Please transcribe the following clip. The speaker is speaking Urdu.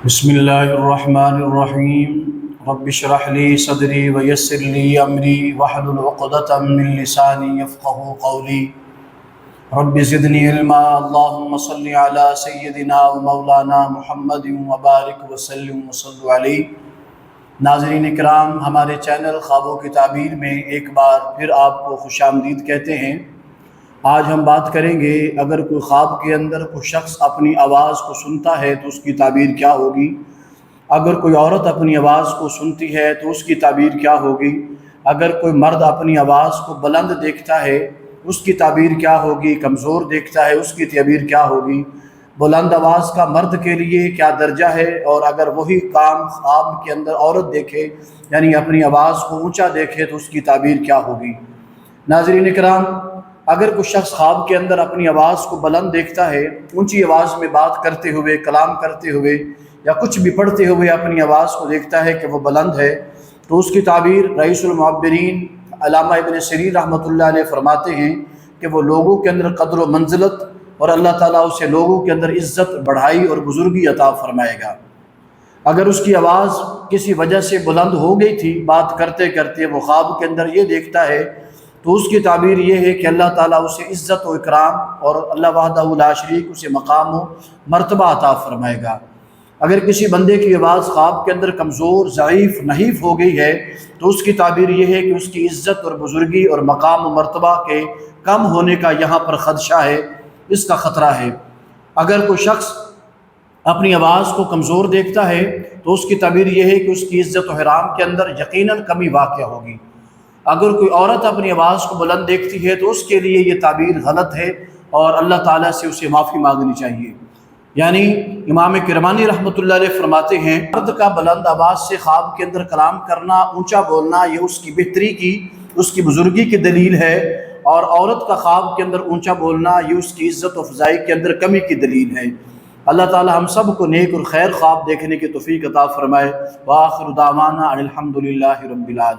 بسم اللہ الرحمن الرحیم رب اشرح لی صدری ویسر لی امری واحلل عقدۃ من لسانی یفقہوا قولی رب زدنی علما اللہم صلی علی سیدنا و مولانا محمد وبارک وسلم وصلی علیہ۔ ناظرین کرام، ہمارے چینل خوابوں کی تعبیر میں ایک بار پھر آپ کو خوش آمدید کہتے ہیں۔ آج ہم بات کریں گے، اگر کوئی خواب کے اندر کوئی شخص اپنی آواز کو سنتا ہے تو اس کی تعبیر کیا ہوگی؟ اگر کوئی عورت اپنی آواز کو سنتی ہے تو اس کی تعبیر کیا ہوگی؟ اگر کوئی مرد اپنی آواز کو بلند دیکھتا ہے اس کی تعبیر کیا ہوگی؟ کمزور دیکھتا ہے اس کی تعبیر کیا ہوگی؟ بلند آواز کا مرد کے لیے کیا درجہ ہے؟ اور اگر وہی کام خواب کے اندر عورت دیکھے، یعنی اپنی آواز کو اونچا دیکھے، تو اس کی تعبیر کیا ہوگی؟ ناظرین کرام، اگر کوئی شخص خواب کے اندر اپنی آواز کو بلند دیکھتا ہے، اونچی آواز میں بات کرتے ہوئے، کلام کرتے ہوئے یا کچھ بھی پڑھتے ہوئے اپنی آواز کو دیکھتا ہے کہ وہ بلند ہے، تو اس کی تعبیر رئیس المعبرین علامہ ابن سیرین رحمۃ اللہ علیہ فرماتے ہیں کہ وہ لوگوں کے اندر قدر و منزلت اور اللہ تعالیٰ اسے لوگوں کے اندر عزت، بڑھائی اور بزرگی عطا فرمائے گا۔ اگر اس کی آواز کسی وجہ سے بلند ہو گئی تھی، بات کرتے کرتے وہ خواب کے اندر یہ دیکھتا ہے، تو اس کی تعبیر یہ ہے کہ اللہ تعالیٰ اسے عزت و اکرام اور اللہ وحدہ لا شریک اسے مقام و مرتبہ عطا فرمائے گا۔ اگر کسی بندے کی آواز خواب کے اندر کمزور، ضعیف، نحیف ہو گئی ہے، تو اس کی تعبیر یہ ہے کہ اس کی عزت اور بزرگی اور مقام و مرتبہ کے کم ہونے کا یہاں پر خدشہ ہے، اس کا خطرہ ہے۔ اگر کوئی شخص اپنی آواز کو کمزور دیکھتا ہے تو اس کی تعبیر یہ ہے کہ اس کی عزت و احترام کے اندر یقیناً کمی واقع ہوگی۔ اگر کوئی عورت اپنی آواز کو بلند دیکھتی ہے تو اس کے لیے یہ تعبیر غلط ہے اور اللہ تعالیٰ سے اسے معافی مانگنی چاہیے۔ یعنی امام کرمانی رحمۃ اللہ علیہ فرماتے ہیں، مرد کا بلند آواز سے خواب کے اندر کلام کرنا، اونچا بولنا، یہ اس کی بہتری کی، اس کی بزرگی کی دلیل ہے، اور عورت کا خواب کے اندر اونچا بولنا یہ اس کی عزت و افضائی کے اندر کمی کی دلیل ہے۔ اللہ تعالیٰ ہم سب کو نیک اور خیر خواب دیکھنے کی توفیق عطا فرمائے۔ وآخر دعوانا ان الحمد للہ رب العالمین۔